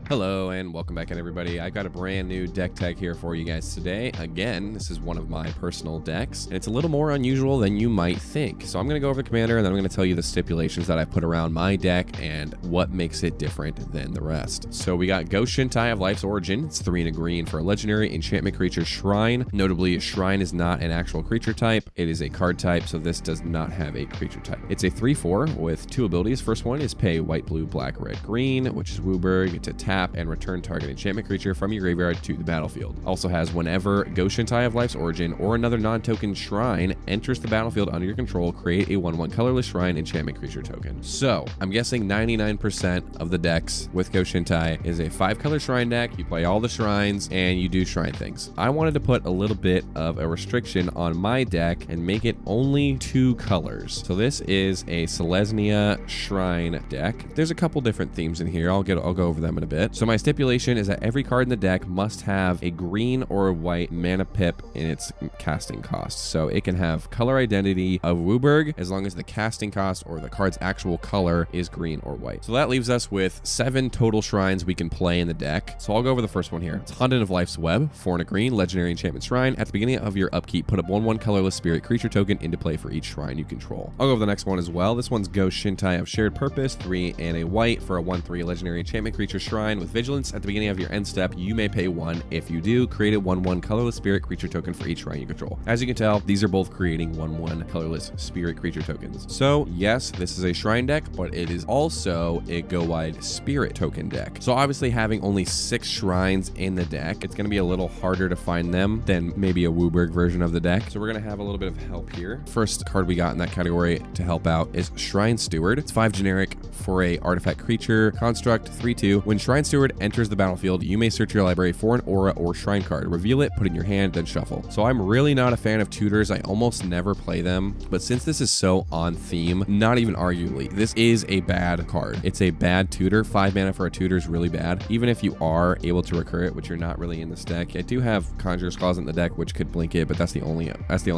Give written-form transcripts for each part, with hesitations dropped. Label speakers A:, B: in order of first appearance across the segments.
A: Hello and welcome back in, everybody. I got a brand new deck tag here for you guys today. Again, this is one of my personal decks, and it's a little more unusual than you might think. So I'm going to go over the commander, and then I'm going to tell you the stipulations that I put around my deck and what makes it different than the rest. So we got Go-Shintai of Life's Origin. It's 3 and a green for a legendary enchantment creature Shrine. Notably, Shrine is not an actual creature type. It is a card type, so this does not have a creature type. It's a 3/4 with 2 abilities. First one is pay white, blue, black, red, green, which is Wooburg. It's a tap and return target enchantment creature from your graveyard to the battlefield. Also has whenever Go-Shintai of Life's Origin or another non-token shrine enters the battlefield under your control, create a 1/1 colorless shrine enchantment creature token. So I'm guessing 99% of the decks with Go-Shintai is a 5-color shrine deck. You play all the shrines and you do shrine things. I wanted to put a little bit of a restriction on my deck and make it only 2 colors. So this is a Selesnya shrine deck. There's a couple different themes in here. I'll go over them in a bit. So my stipulation is that every card in the deck must have a green or a white mana pip in its casting cost. So it can have color identity of Wooburg as long as the casting cost or the card's actual color is green or white. So that leaves us with 7 total shrines we can play in the deck. So I'll go over the first one here. It's Hundred of Life's Web, 4 and a green, legendary enchantment shrine. At the beginning of your upkeep, put a 1/1 colorless spirit creature token into play for each shrine you control. I'll go over the next one as well. This one's Go-Shintai of Shared Purpose, 3 and a white for a 1/3 legendary enchantment creature shrine with vigilance. At the beginning of your end step, you may pay 1. If you do, create a 1/1 colorless spirit creature token for each shrine you control. As you can tell, these are both creating 1/1 colorless spirit creature tokens. So yes, this is a shrine deck, but it is also a go-wide spirit token deck. So obviously having only 6 shrines in the deck, it's going to be a little harder to find them than maybe a Wooburg version of the deck. So we're going to have a little bit of help here. First card we got in that category to help out is Shrine Steward. It's 5 generic for a artifact creature construct, 3/2. When Shrine Steward enters the battlefield, you may search your library for an aura or shrine card, reveal it, put it in your hand, then shuffle. So I'm really not a fan of tutors. I almost never play them, but since this is so on theme, not even arguably, this is a bad card. It's a bad tutor. 5 mana for a tutor is really bad. Even if you are able to recur it, which you're not really in this deck. I do have Conjurer's Clause in the deck, which could blink it, but that's the only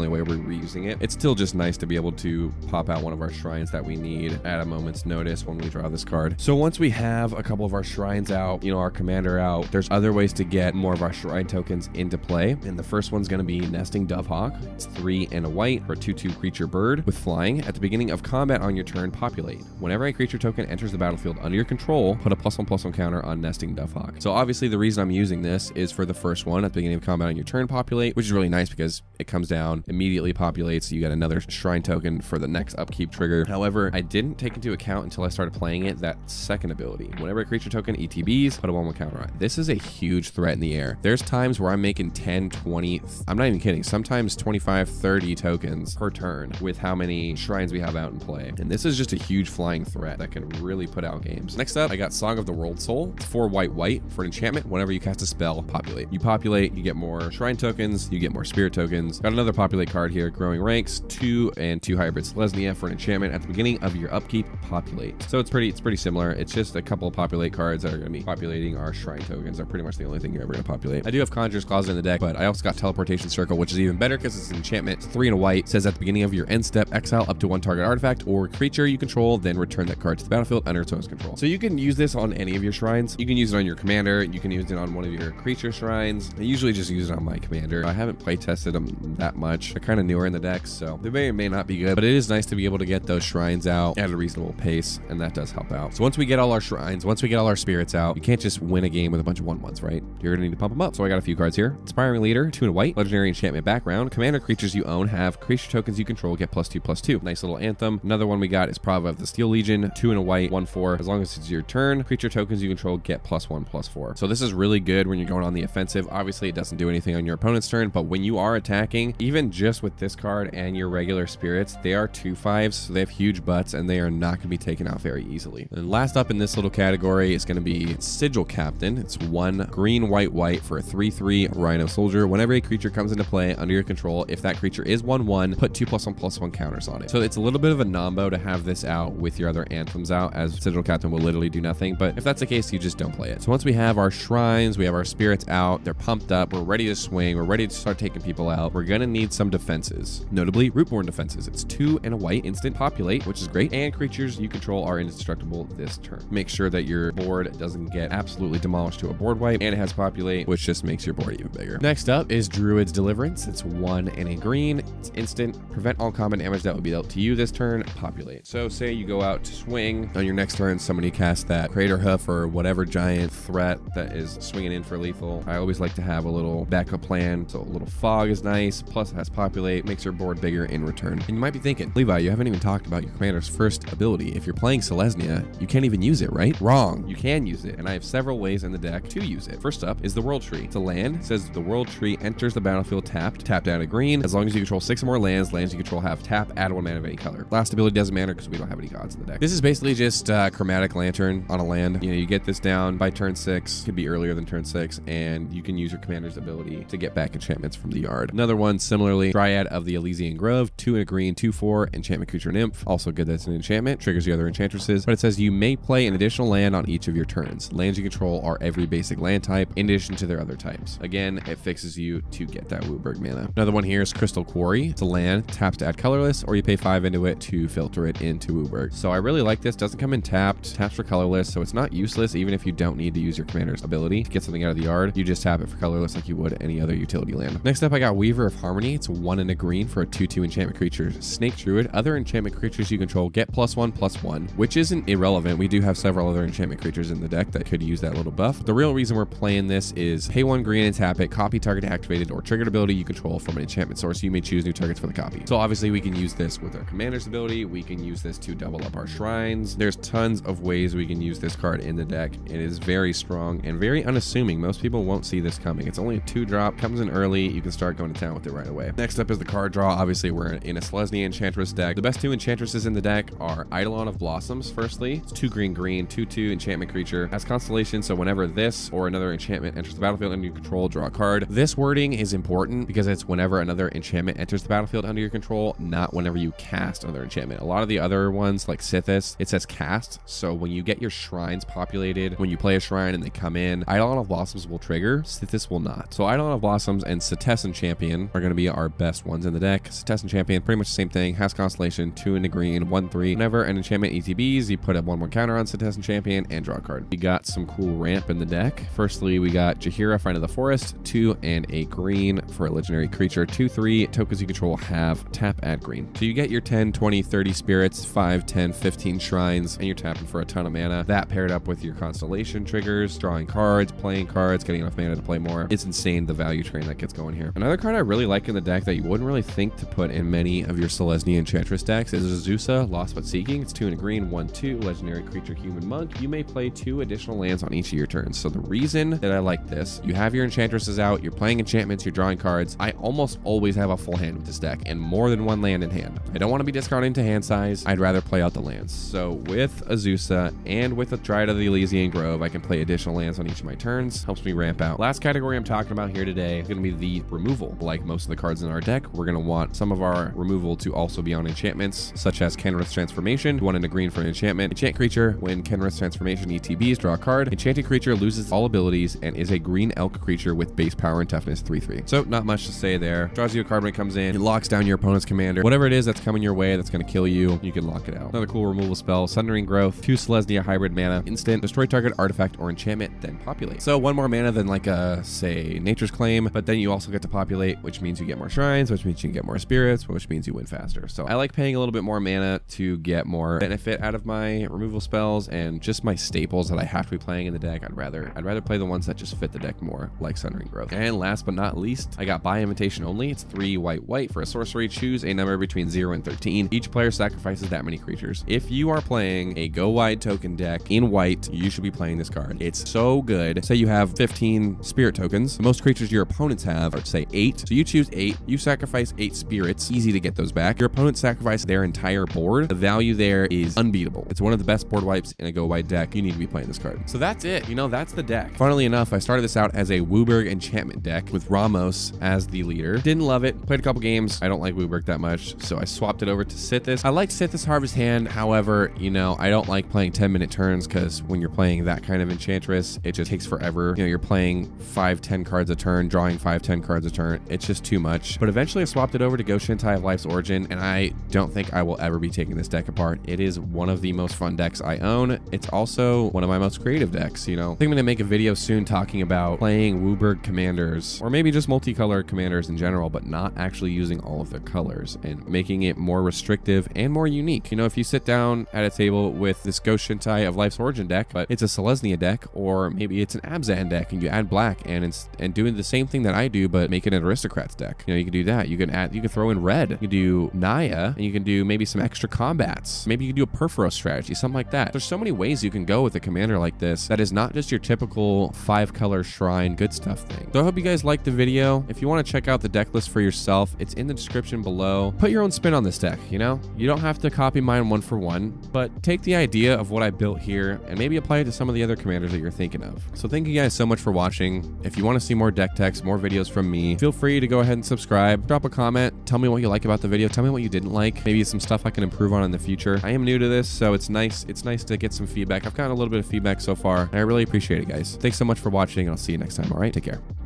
A: way we're reusing it. It's still just nice to be able to pop out one of our shrines that we need at a moment's notice when we draw this card. So once we have a couple of our shrines out, our commander out, there's other ways to get more of our shrine tokens into play. And the first one's going to be Nesting Dovehawk. It's 3 and a white for a 2/2 creature bird with flying. At the beginning of combat on your turn, populate. Whenever a creature token enters the battlefield under your control, put a +1/+1 counter on Nesting Dovehawk. So obviously the reason I'm using this is for the first one, at the beginning of combat on your turn, populate, which is really nice because it comes down, immediately populates, you get another shrine token for the next upkeep trigger. However, I didn't take into account until I started playing it that second ability. Whenever a creature token ETBs, put a 1/1 counter on. This is a huge threat in the air. There's times where I'm making 10, 20, I'm not even kidding, sometimes 25, 30 tokens per turn with how many shrines we have out in play. And this is just a huge flying threat that can really put out games. Next up, I got Song of the World Soul. It's 4 white for an enchantment. Whenever you cast a spell, populate. You populate, you get more shrine tokens, you get more spirit tokens. Got another populate card here, Growing Ranks, 2 and 2 hybrid Selesnya for an enchantment. At the beginning of your upkeep, populate. So it's pretty similar. It's just a couple of populate cards that are going to be populating our shrine tokens. Are pretty much the only thing you're ever going to populate. I do have Conjurer's Clause in the deck, but I also got Teleportation Circle, which is even better because it's an enchantment. It's 3 and a white. It says at the beginning of your end step, exile up to 1 target artifact or creature you control, then return that card to the battlefield under its owner's control. So you can use this on any of your shrines. You can use it on your commander. You can use it on one of your creature shrines. I usually just use it on my commander. I haven't play tested them that much. They're kind of newer in the deck, so they may or may not be good, but it is nice to be able to get those shrines out at a reasonable pace, and that does help out. So once we get all our shrines, once we get all our spirits out, you can't just win a game with a bunch of 1/1s, right? You're gonna need to pump them up. So I got a few cards here. Inspiring Leader, 2 and a white, legendary enchantment background. Commander creatures you own have creature tokens you control get +2/+2. Nice little anthem. Another one we got is Prava of the Steel Legion, 2 and a white, 1/4. As long as it's your turn, creature tokens you control get +1/+4. So this is really good when you're going on the offensive. Obviously, it doesn't do anything on your opponent's turn, but when you are attacking, even just with this card and your regular spirits, they are 2/5s, so they have huge butts, and they are not gonna be taken out very easily. And last up in this little category is gonna be Sigil Captain. It's 1 green, white for a 3/3 Rhino Soldier. Whenever a creature comes into play under your control, if that creature is 1/1, put 2 +1/+1 counters on it. So it's a little bit of a nombo to have this out with your other anthems out, as Sigil Captain will literally do nothing. But if that's the case, you just don't play it. So once we have our shrines, we have our spirits out, they're pumped up, we're ready to swing, we're ready to start taking people out, we're gonna need some defenses, notably rootborn defenses. It's 2 and a white, instant populate, which is great, and creatures you control are indestructible this turn. Make sure that your board doesn't get absolutely demolished to a board wipe, and it has populate, which just makes your board even bigger. Next up is Druid's Deliverance. It's 1 and a green. It's instant. Prevent all combat damage that would be dealt to you this turn. Populate. So say you go out to swing. On your next turn, somebody casts that Crater Hoof or whatever giant threat that is swinging in for lethal. I always like to have a little backup plan. So a little fog is nice. Plus it has populate. Makes your board bigger in return. And you might be thinking, Levi, you haven't even talked about your commander's first ability. If you're playing Selesnya, you can't even use it, right? Wrong. You can use it. And I have several ways in the deck to use it. First up is the World Tree. It's a land. It says the World Tree enters the battlefield tapped. Tapped out a green. As long as you control 6 or more lands you control have tap, add 1 mana of any color. Last ability doesn't matter because we don't have any gods in the deck. This is basically just Chromatic Lantern on a land. You know, you get this down by turn 6. Could be earlier than turn 6, and you can use your commander's ability to get back enchantments from the yard. Another one, similarly, Dryad of the Elysian Grove, 2 and a green, 2/4, enchantment creature nymph. Also good that's an enchantment, triggers the other enchantresses, but it says you may play an additional land on each of your turns. Lands you control are every basic land type in addition to their other types. Again, it fixes you to get that Wooburg mana. Another one here is Crystal Quarry. It's a land, taps to add colorless, or you pay 5 into it to filter it into Wooburg. So I really like this. Doesn't come in tapped, taps for colorless, so it's not useless even if you don't need to use your commander's ability to get something out of the yard. You just tap it for colorless like you would any other utility land. Next up, I got Weaver of Harmony. It's 1 and a green for a 2/2 enchantment creature. Snake Druid. Other enchantment creatures you control get +1/+1, which isn't irrelevant. We do have several other enchantment creatures in the deck that could use that little buff. The real reason we're playing this is pay 1 green and tap it, copy target activated or triggered ability you control from an enchantment source. You may choose new targets for the copy. So obviously we can use this with our commander's ability. We can use this to double up our shrines. There's tons of ways we can use this card in the deck. It is very strong and very unassuming. Most people won't see this coming. It's only a 2-drop, comes in early. You can start going to town with it right away. Next up is the card draw. Obviously we're in a Selesnya Enchantress deck. The best 2 enchantresses in the deck are Eidolon of Blossoms. Firstly, it's 2 green, 2/2 enchantment creature. Has constellation, so whenever this or another enchantment enters the battlefield under your control, draw a card. This wording is important because it's whenever another enchantment enters the battlefield under your control, not whenever you cast another enchantment. A lot of the other ones like Sithis, it says cast. So when you get your shrines populated, when you play a shrine and they come in, Eidolon of Blossoms will trigger, Sithis will not. So Eidolon of Blossoms and Setessan Champion are going to be our best ones in the deck. Setessan Champion, pretty much the same thing, has constellation, 2 in the green, 1/3. Whenever an enchantment ETBs, you put a 1/1 counter on Setessan Champion and draw a card. We got some cool ramp in the deck. Firstly, we got Jaheira, Friend of the Forest, 2 and a green for a legendary creature, 2/3. Tokens you control have tap, add green. So you get your 10, 20, 30 spirits, 5, 10, 15 shrines, and you're tapping for a ton of mana. That paired up with your constellation triggers, drawing cards, playing cards, getting enough mana to play more. It's insane the value train that gets going here. Another card I really like in the deck that you wouldn't really think to put in many of your Selesnya Enchantress decks is Azusa, Lost But Seeking. It's 2 and a green, 1/2, legendary creature, human monk. You may play 2 additional lands on each of your turns. So the reason that I like this, you have your enchantresses out, you're playing enchantments, you're drawing cards. I almost always have a full hand with this deck and more than 1 land in hand. I don't want to be discounting to hand size. I'd rather play out the lands. So with Azusa and with the Dryad of the Elysian Grove, I can play additional lands on each of my turns. Helps me ramp out. Last category I'm talking about here today is going to be the removal. Like most of the cards in our deck, we're going to want some of our removal to also be on enchantments, such as Kenrith's Transformation, 1 and a green for an enchantment. Enchant creature, when Kenrith's Transformation ETBs, draw a card. Enchanted creature loses all abilities and is a green elk creature with base power and toughness 3/3. So not much to say there. Draws you a card when it comes in. It locks down your opponent's commander. Whatever it is that's coming your way that's going to kill you, you can lock it out. Another cool removal spell, Sundering Growth, 2 Selesnya hybrid mana, instant, destroy target artifact or enchantment, then populate. So 1 more mana than like a, say, Nature's Claim, but then you also get to populate, which means you get more shrines, which means you can get more spirits, which means you win faster. So I like paying a little bit more mana to get more benefit out of my removal spells and just my staples that I have to be playing in the deck. I'd rather play the ones that just fit the deck more, like Sundering Growth. And last but not least, I got By Invitation Only. It's 3 white for a sorcery. Choose a number between 0 and 13. Each player sacrifices that many creatures. If you are playing a Go Wide token deck in white, you should be playing this card. It's so good. Say you have 15 spirit tokens. Most creatures your opponents have are, say, 8. So you choose 8. You sacrifice 8 spirits. Easy to get those back. Your opponent sacrificed their entire board. The value there is unbeatable. It's one of the best board wipes in a Go Wide deck. You need to be playing this card. So that's it. You know, that's the deck. Funnily enough, I started this out as a Wooburg enchantment deck with Ramos as the leader. Didn't love it. Played a couple games. I don't like Wooburg that much, so I swapped it over to Sithis. I like Sithis Harvest Hand. However, you know, I don't like playing 10-minute turns because when you're playing that kind of enchantress, it just takes forever. You know, you're playing 5-10 cards a turn, drawing 5-10 cards a turn. It's just too much. But eventually I swapped it over to Go-Shintai of Life's Origin, and I don't think I will ever be taking this deck apart. It is one of the most fun decks I own. It's also one of my most creative decks, you know. I think I'm going to make a video soon talking about playing Wooburg commanders, or maybe just multicolored commanders in general, but not actually using all of their colors and making it more restrictive and more unique. You know, if you sit down at a table with this Go-Shintai of Life's Origin deck, but it's a Selesnya deck, or maybe it's an Abzan deck, and you add black and doing the same thing that I do, but make it an Aristocrats deck. You know, you can do that. You can throw in red. You can do Naya, and you can do maybe some extra combats. Maybe you can do a Perfuro strategy, something like that. There's so many ways you can go with a commander like this that is not just your typical 5-color shrine good stuff thing. So I hope you guys liked the video. If you want to check out the deck list for yourself, it's in the description below. Put your own spin on this deck, you know? You don't have to copy mine one for one, but take the idea of what I built here and maybe apply it to some of the other commanders that you're thinking of. So thank you guys so much for watching. If you want to see more deck techs, more videos from me, feel free to go ahead and subscribe, drop a comment, tell me what you like about the video, tell me what you didn't like, maybe some stuff I can improve on in the future. I am new to this, so it's nice to get some feedback. I've gotten a little bit of feedback so far, and I really appreciate it, guys. Thanks so much for watching, and I'll see you next time. All right, take care.